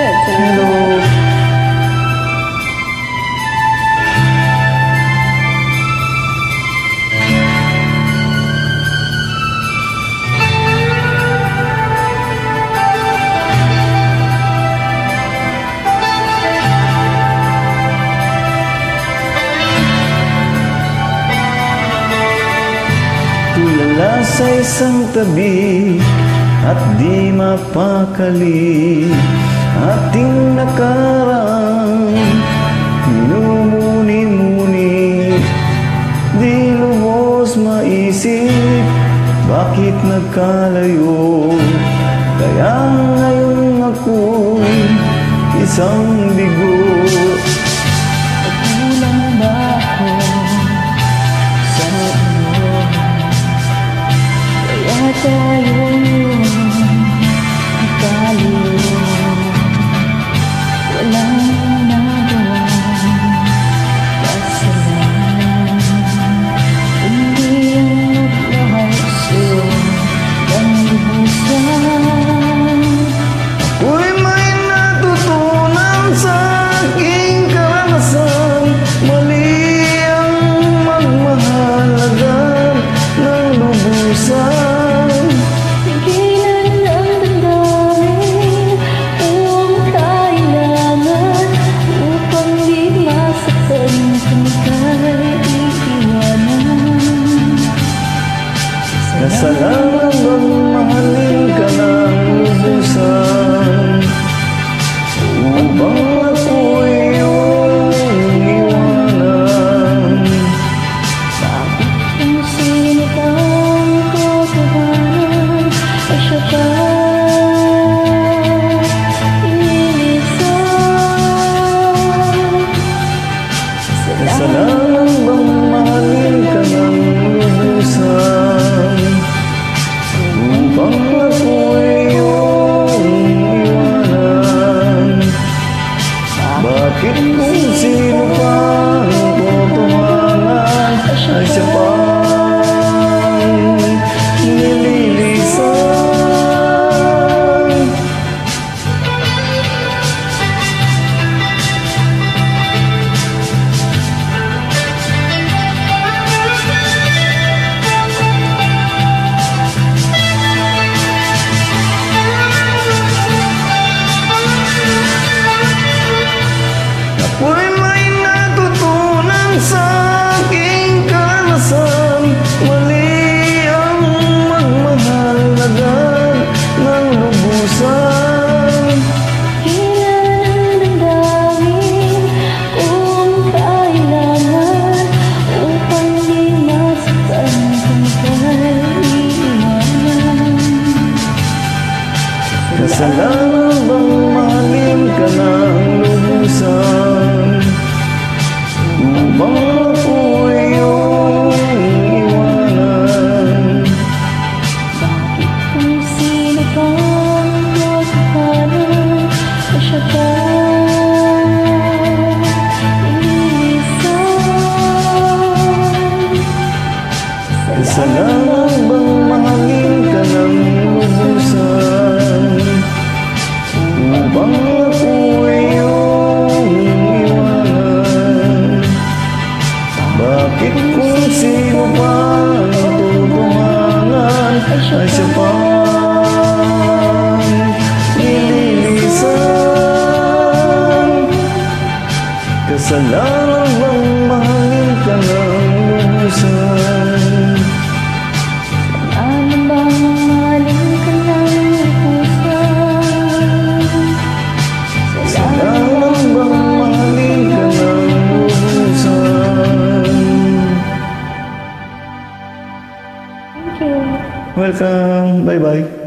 Hello. Tulala sa isang tabi at di mapakali, ating nakaraan minumuni-muni, di lubos maisip bakit nagkalayo. Kaya ngayon ako'y isang bigo. Kulang ba ako sa iyo? Kaya tayo nagkaliyo. Walang nagawang kasalanan, hindi ang magmahal sa'yo ng lubusan. Ako'y may natutunan sa aking karanasan, mali ang magmahal agad ng lubusan. Tigilan ang damdamin kung kailangan, upang di masaktan kung ika'y iiwanan. Kasalanan bang mahalin ka ng lubusan, upang ako'y iyong iwanan? Bakit kung sino pang katotohanan ay siya pa inilisan? Kasalanan bang mahalin ka ng lubusan, upang ako'y iyong iwanan? Bakit kung sino pang totohanan ay siya pang nililisan? Ako'y may natutunan sa aking karanasan, mali ang magmahal agad ng lubusan. Tigilan ang damdamin kung kailangan, upang di masaktan kung ika'y iiwanan. Kasalanan bang mahalin ka ng lubusan, upang ako'y iyong iwanan? Bakit kung sino pang katotohanan ay siya pa inilisan? Kasalanan bang mahalin ka ng lubusan, upang ako'y iyong iwanan? Bakit kung sino pang totohanan ay siya pang nililisan? Kasalanan bang mahalin ka ng lubusan, Ano bang mahalin ka ng lubusan? kasalanan bang mahalin ka ng lubusan? Thank you. Welcome, bye-bye.